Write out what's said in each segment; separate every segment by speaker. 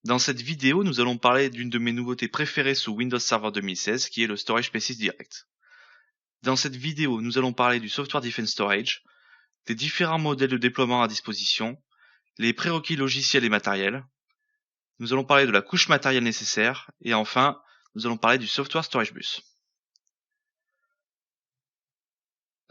Speaker 1: Dans cette vidéo, nous allons parler d'une de mes nouveautés préférées sous Windows Server 2016, qui est le Storage Spaces Direct. Dans cette vidéo, nous allons parler du Software Defined Storage, des différents modèles de déploiement à disposition, les prérequis logiciels et matériels. Nous allons parler de la couche matérielle nécessaire, et enfin, nous allons parler du Software Storage Bus.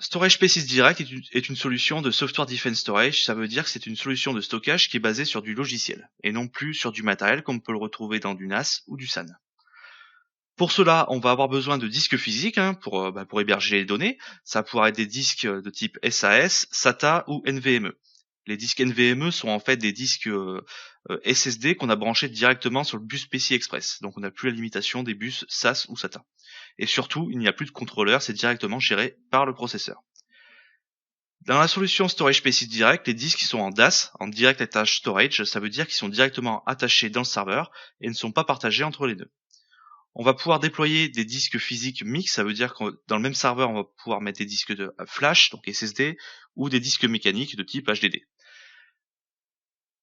Speaker 1: Storage Spaces Direct est une solution de Software Defined Storage, ça veut dire que c'est une solution de stockage qui est basée sur du logiciel, et non plus sur du matériel comme on peut le retrouver dans du NAS ou du SAN. Pour cela, on va avoir besoin de disques physiques pour héberger les données. Ça pourra être des disques de type SAS, SATA ou NVMe. Les disques NVMe sont en fait des disques SSD qu'on a branchés directement sur le bus PCI Express. Donc on n'a plus la limitation des bus SAS ou SATA. Et surtout, il n'y a plus de contrôleur, c'est directement géré par le processeur. Dans la solution Storage Spaces Direct, les disques sont en DAS, en Direct Attached Storage. Ça veut dire qu'ils sont directement attachés dans le serveur et ne sont pas partagés entre les nœuds. On va pouvoir déployer des disques physiques mixtes, ça veut dire que dans le même serveur, on va pouvoir mettre des disques de flash, donc SSD, ou des disques mécaniques de type HDD.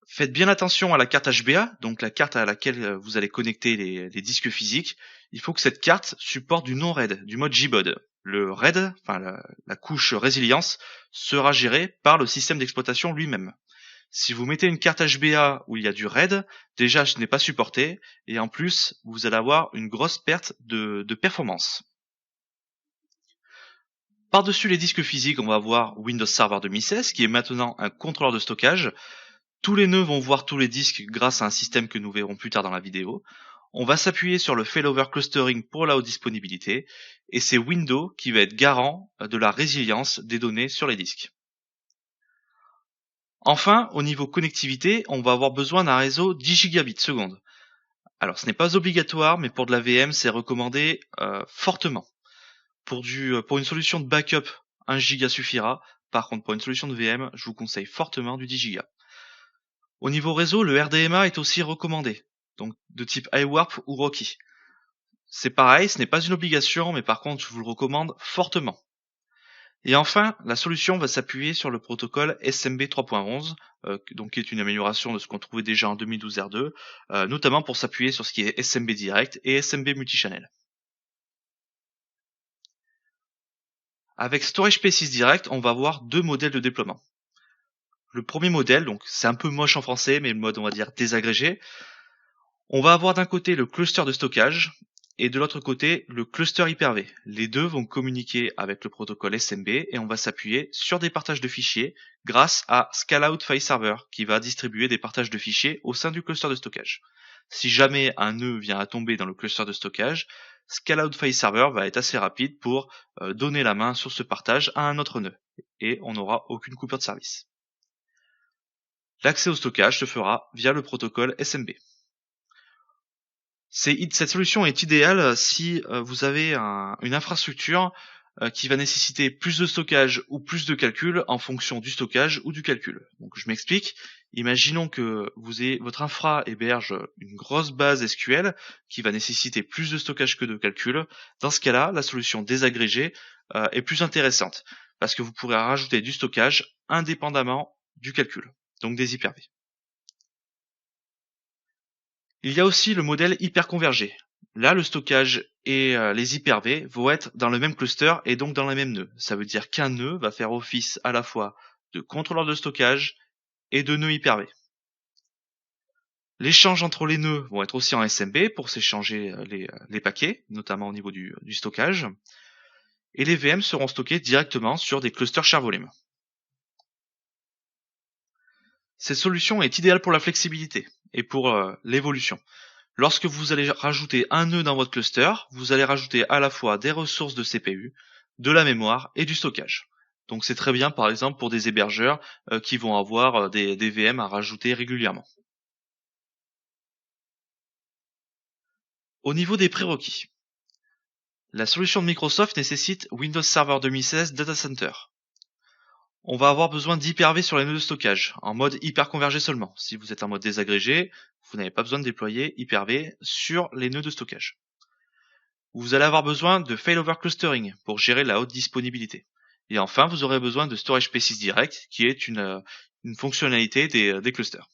Speaker 1: Faites bien attention à la carte HBA, donc la carte à laquelle vous allez connecter les disques physiques. Il faut que cette carte supporte du non-RAID, du mode JBOD. Le RAID, la couche résilience, sera gérée par le système d'exploitation lui-même. Si vous mettez une carte HBA où il y a du RAID, déjà ce n'est pas supporté, et en plus vous allez avoir une grosse perte de performance. Par-dessus les disques physiques, on va avoir Windows Server 2016 qui est maintenant un contrôleur de stockage. Tous les nœuds vont voir tous les disques grâce à un système que nous verrons plus tard dans la vidéo. On va s'appuyer sur le failover clustering pour la haute disponibilité, et c'est Windows qui va être garant de la résilience des données sur les disques. Enfin, au niveau connectivité, on va avoir besoin d'un réseau 10 gigabits seconde. Alors, ce n'est pas obligatoire, mais pour de la VM, c'est recommandé fortement. Pour une solution de backup, 1 giga suffira. Par contre, pour une solution de VM, je vous conseille fortement du 10 giga. Au niveau réseau, le RDMA est aussi recommandé, donc de type iWarp ou Rocky. C'est pareil, ce n'est pas une obligation, mais par contre, je vous le recommande fortement. Et enfin, la solution va s'appuyer sur le protocole SMB 3.11, donc qui est une amélioration de ce qu'on trouvait déjà en 2012 R2, notamment pour s'appuyer sur ce qui est SMB Direct et SMB Multichannel. Avec Storage Spaces Direct, on va avoir deux modèles de déploiement. Le premier modèle, donc c'est un peu moche en français, mais le mode on va dire désagrégé. On va avoir d'un côté le cluster de stockage et de l'autre côté le cluster Hyper-V. Les deux vont communiquer avec le protocole SMB et on va s'appuyer sur des partages de fichiers grâce à Scale-out File Server qui va distribuer des partages de fichiers au sein du cluster de stockage. Si jamais un nœud vient à tomber dans le cluster de stockage, Scale-out File Server va être assez rapide pour donner la main sur ce partage à un autre nœud et on n'aura aucune coupure de service. L'accès au stockage se fera via le protocole SMB. Cette solution est idéale si vous avez une infrastructure qui va nécessiter plus de stockage ou plus de calcul en fonction du stockage ou du calcul. Donc je m'explique. Imaginons que votre infra héberge une grosse base SQL qui va nécessiter plus de stockage que de calcul. Dans ce cas-là, la solution désagrégée est plus intéressante parce que vous pourrez rajouter du stockage indépendamment du calcul, donc des Hyper-V. Il y a aussi le modèle hyperconvergé. Là, le stockage et les Hyper-V vont être dans le même cluster et donc dans la même nœud. Ça veut dire qu'un nœud va faire office à la fois de contrôleur de stockage et de nœud Hyper-V. L'échange entre les nœuds vont être aussi en SMB pour s'échanger les paquets, notamment au niveau du stockage. Et les VM seront stockés directement sur des clusters share volume. Cette solution est idéale pour la flexibilité et pour l'évolution. Lorsque vous allez rajouter un nœud dans votre cluster, vous allez rajouter à la fois des ressources de CPU, de la mémoire et du stockage. Donc c'est très bien par exemple pour des hébergeurs qui vont avoir des VM à rajouter régulièrement. Au niveau des prérequis, la solution de Microsoft nécessite Windows Server 2016 Data Center. On va avoir besoin d'Hyper-V sur les nœuds de stockage, en mode hyperconvergé seulement. Si vous êtes en mode désagrégé, vous n'avez pas besoin de déployer Hyper-V sur les nœuds de stockage. Vous allez avoir besoin de failover clustering pour gérer la haute disponibilité. Et enfin, vous aurez besoin de Storage Spaces Direct, qui est une fonctionnalité des clusters.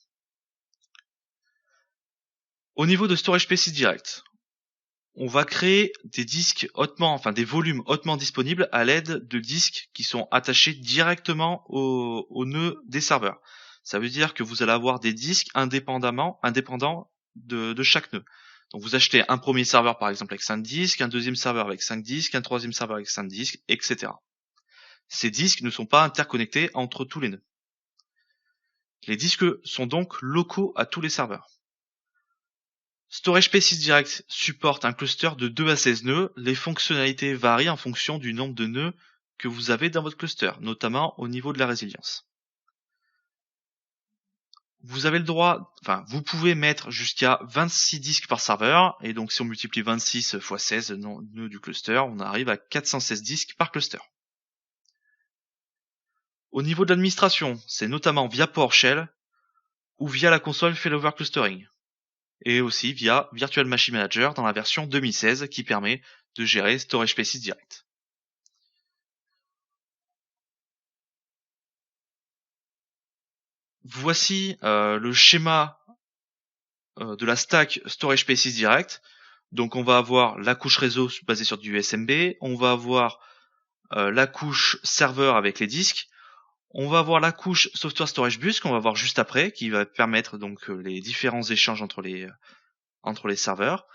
Speaker 1: Au niveau de Storage Spaces Direct, on va créer des disques des volumes hautement disponibles à l'aide de disques qui sont attachés directement au nœud des serveurs. Ça veut dire que vous allez avoir des disques indépendants de chaque nœud. Donc vous achetez un premier serveur par exemple avec 5 disques, un deuxième serveur avec 5 disques, un troisième serveur avec 5 disques, etc. Ces disques ne sont pas interconnectés entre tous les nœuds. Les disques sont donc locaux à tous les serveurs. Storage Spaces Direct supporte un cluster de 2 à 16 nœuds. Les fonctionnalités varient en fonction du nombre de nœuds que vous avez dans votre cluster, notamment au niveau de la résilience. Vous avez le droit, vous pouvez mettre jusqu'à 26 disques par serveur, et donc si on multiplie 26 x 16 nœuds du cluster, on arrive à 416 disques par cluster. Au niveau de l'administration, c'est notamment via PowerShell ou via la console Failover Clustering, et aussi via Virtual Machine Manager dans la version 2016 qui permet de gérer Storage Spaces Direct. Voici le schéma de la stack Storage Spaces Direct. Donc on va avoir la couche réseau basée sur du SMB, on va avoir la couche serveur avec les disques, on va avoir la couche Software Storage Bus qu'on va voir juste après, qui va permettre donc les différents échanges entre les serveurs.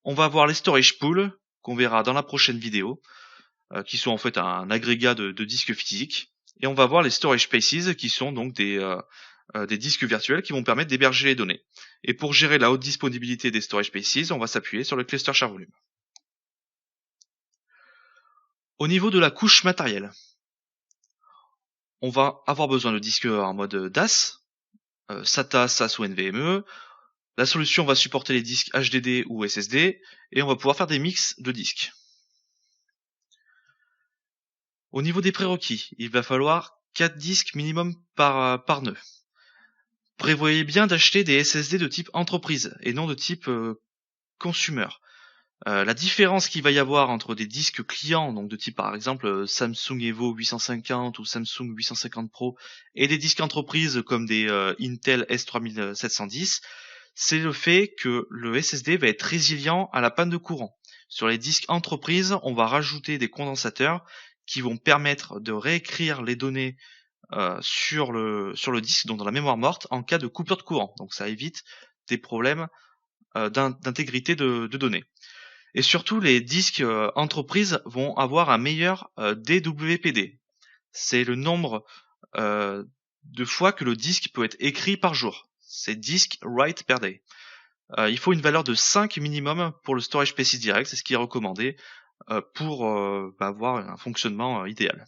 Speaker 1: On va avoir les storage pools qu'on verra dans la prochaine vidéo, qui sont en fait un agrégat de disques physiques. Et on va voir les storage spaces qui sont donc des disques virtuels qui vont permettre d'héberger les données. Et pour gérer la haute disponibilité des storage spaces, on va s'appuyer sur le cluster share volume. Au niveau de la couche matérielle, on va avoir besoin de disques en mode DAS, SATA, SAS ou NVMe. La solution va supporter les disques HDD ou SSD et on va pouvoir faire des mix de disques. Au niveau des prérequis, il va falloir 4 disques minimum par nœud. Prévoyez bien d'acheter des SSD de type entreprise et non de type consumer. La différence qu'il va y avoir entre des disques clients, donc de type par exemple Samsung Evo 850 ou Samsung 850 Pro, et des disques entreprises comme des Intel S3710, c'est le fait que le SSD va être résilient à la panne de courant. Sur les disques entreprises, on va rajouter des condensateurs qui vont permettre de réécrire les données sur le disque, donc dans la mémoire morte, en cas de coupure de courant. Donc ça évite des problèmes d'intégrité de données. Et surtout, les disques entreprises vont avoir un meilleur DWPD. C'est le nombre de fois que le disque peut être écrit par jour. C'est disk write per day. Il faut une valeur de 5 minimum pour le Storage Spaces Direct, c'est ce qui est recommandé pour avoir un fonctionnement idéal.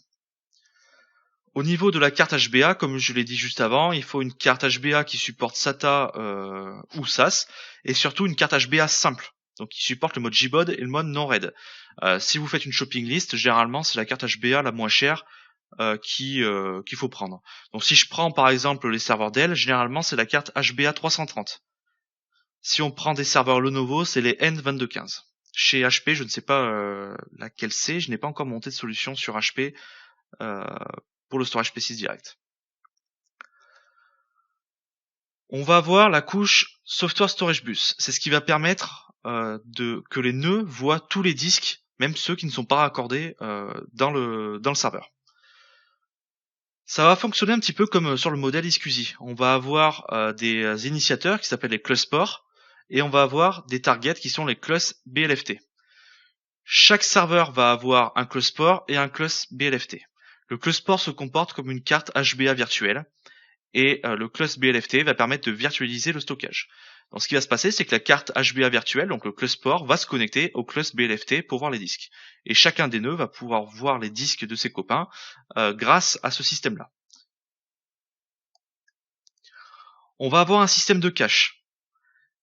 Speaker 1: Au niveau de la carte HBA, comme je l'ai dit juste avant, il faut une carte HBA qui supporte SATA ou SAS, et surtout une carte HBA simple, donc qui supporte le mode JBOD et le mode non-RAID. Si vous faites une shopping list, généralement c'est la carte HBA la moins chère qu'il faut prendre. Donc si je prends par exemple les serveurs Dell, généralement c'est la carte HBA 330. Si on prend des serveurs Lenovo, c'est les N2215. Chez HP, je ne sais pas laquelle c'est, je n'ai pas encore monté de solution sur HP pour le Storage Spaces Direct. On va avoir la couche Software Storage Bus. C'est ce qui va permettre que les nœuds voient tous les disques, même ceux qui ne sont pas raccordés dans le serveur. Ça va fonctionner un petit peu comme sur le modèle iSCSI. On va avoir des initiateurs qui s'appellent les clustports et on va avoir des targets qui sont les clus BLFT. Chaque serveur va avoir un clustport et un clus BLFT. Le clustport se comporte comme une carte HBA virtuelle et le clus BLFT va permettre de virtualiser le stockage. Donc ce qui va se passer, c'est que la carte HBA virtuelle, donc le clustport, va se connecter au clus BLFT pour voir les disques. Et chacun des nœuds va pouvoir voir les disques de ses copains grâce à ce système-là. On va avoir un système de cache.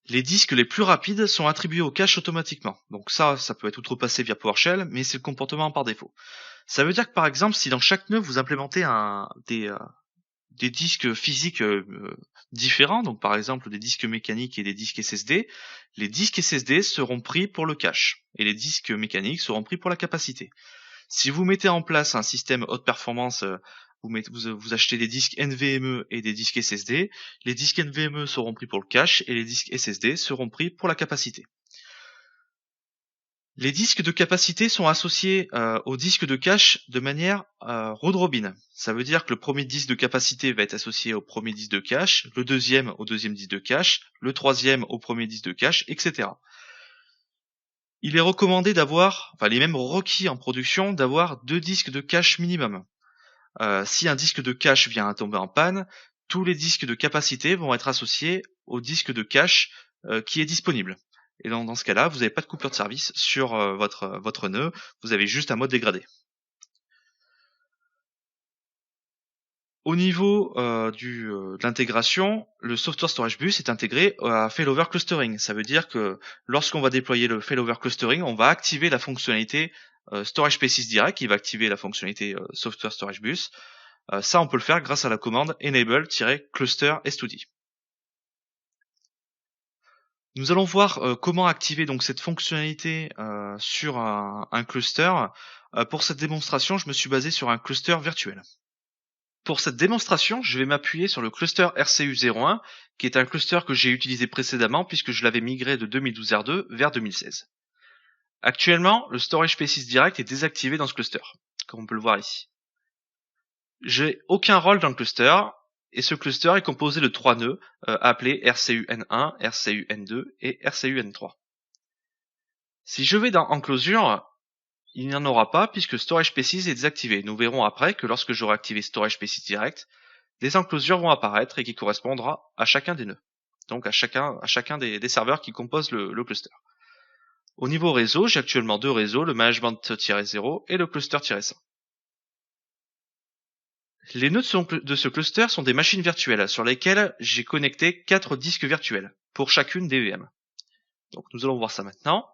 Speaker 1: Les disques les plus rapides sont attribués au cache automatiquement. Donc ça peut être outrepassé via PowerShell, mais c'est le comportement par défaut. Ça veut dire que par exemple, si dans chaque nœud vous implémentez des disques physiques différents, donc par exemple des disques mécaniques et des disques SSD, les disques SSD seront pris pour le cache et les disques mécaniques seront pris pour la capacité. Si vous mettez en place un système haute performance vous achetez des disques NVMe et des disques SSD. Les disques NVMe seront pris pour le cache et les disques SSD seront pris pour la capacité. Les disques de capacité sont associés aux disques de cache de manière round robin. Ça veut dire que le premier disque de capacité va être associé au premier disque de cache, le deuxième au deuxième disque de cache, le troisième au premier disque de cache, etc. Il est recommandé d'avoir, enfin il est même requis en production d'avoir 2 disques de cache minimum. Si un disque de cache vient à tomber en panne, tous les disques de capacité vont être associés au disque de cache qui est disponible. Et dans ce cas-là, vous n'avez pas de coupure de service sur votre nœud, vous avez juste un mode dégradé. Au niveau de l'intégration, le Software Storage Bus est intégré à Failover Clustering. Ça veut dire que lorsqu'on va déployer le Failover Clustering, on va activer la fonctionnalité Storage Spaces Direct qui va activer la fonctionnalité Software Storage Bus. Ça, on peut le faire grâce à la commande enable-cluster s2d. Nous allons voir comment activer donc cette fonctionnalité sur un cluster. Pour cette démonstration, je me suis basé sur un cluster virtuel. Pour cette démonstration, je vais m'appuyer sur le cluster RCU01, qui est un cluster que j'ai utilisé précédemment puisque je l'avais migré de 2012 R2 vers 2016. Actuellement, le Storage Spaces Direct est désactivé dans ce cluster, comme on peut le voir ici. J'ai aucun rôle dans le cluster, et ce cluster est composé de 3 nœuds appelés RCU-N1, RCU-N2 et RCU-N3. Si je vais dans Enclosure, il n'y en aura pas puisque Storage Spaces est désactivé. Nous verrons après que lorsque j'aurai activé Storage Spaces Direct, des enclosures vont apparaître et qui correspondra à chacun des nœuds. Donc à chacun des serveurs qui composent le cluster. Au niveau réseau, j'ai actuellement 2 réseaux, le management-0 et le cluster-100. Les nœuds de ce cluster sont des machines virtuelles sur lesquelles j'ai connecté 4 disques virtuels pour chacune des VM. Donc nous allons voir ça maintenant.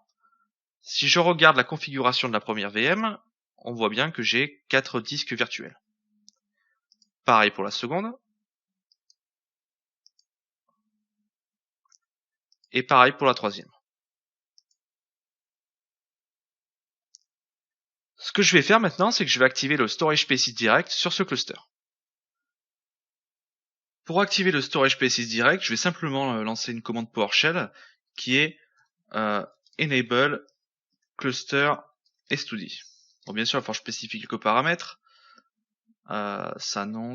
Speaker 1: Si je regarde la configuration de la première VM, on voit bien que j'ai 4 disques virtuels. Pareil pour la seconde. Et pareil pour la troisième. Ce que je vais faire maintenant, c'est que je vais activer le Storage Spaces Direct sur ce cluster. Pour activer le Storage Spaces Direct, je vais simplement lancer une commande PowerShell qui est enable cluster s2d. Bon, bien sûr, il va falloir que je spécifie quelques paramètres. Ça non.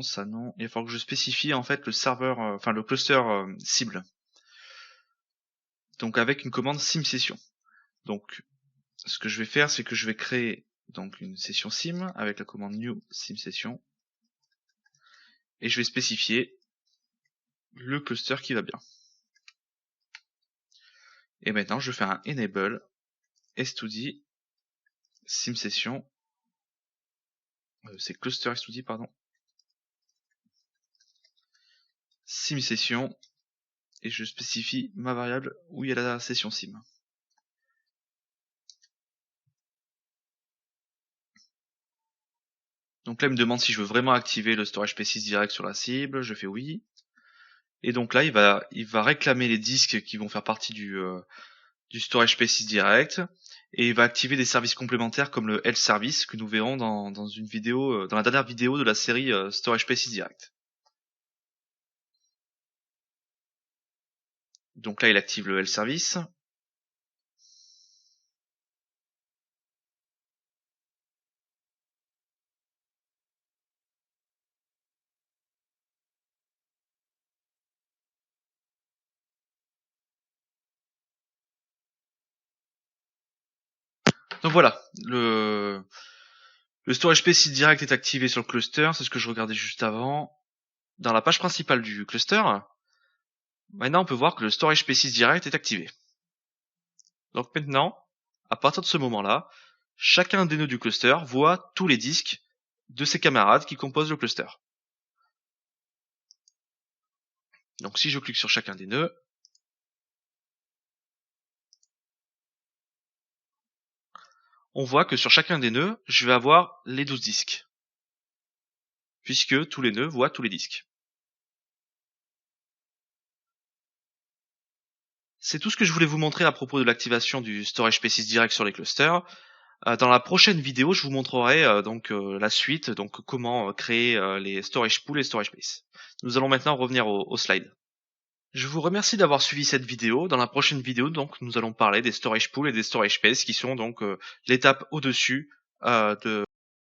Speaker 1: Il va falloir que je spécifie en fait le serveur, le cluster cible. Donc avec une commande sim-session. Donc ce que je vais faire, c'est que je vais créer donc une session sim avec la commande new sim-session. Et je vais spécifier le cluster qui va bien. Et maintenant, je fais un enable s2d sim-session. C'est cluster s2d, pardon. Sim-session. Et je spécifie ma variable où il y a la session sim. Donc là, il me demande si je veux vraiment activer le Storage Spaces Direct sur la cible. Je fais oui. Et donc là, il va réclamer les disques qui vont faire partie du Storage Spaces Direct. Et il va activer des services complémentaires comme le Health Service que nous verrons dans une vidéo, dans la dernière vidéo de la série Storage Spaces Direct. Donc là, il active le Health Service. Donc voilà, le Storage Spaces Direct est activé sur le cluster, c'est ce que je regardais juste avant. Dans la page principale du cluster, maintenant on peut voir que le Storage Spaces Direct est activé. Donc maintenant, à partir de ce moment-là, chacun des nœuds du cluster voit tous les disques de ses camarades qui composent le cluster. Donc si je clique sur chacun des nœuds, on voit que sur chacun des nœuds, je vais avoir les 12 disques. Puisque tous les nœuds voient tous les disques. C'est tout ce que je voulais vous montrer à propos de l'activation du Storage Spaces Direct sur les clusters. Dans la prochaine vidéo, je vous montrerai la suite, donc comment créer les storage pools et storage space. Nous allons maintenant revenir au slide. Je vous remercie d'avoir suivi cette vidéo. Dans la prochaine vidéo, donc, nous allons parler des storage pools et des storage space qui sont donc l'étape au-dessus de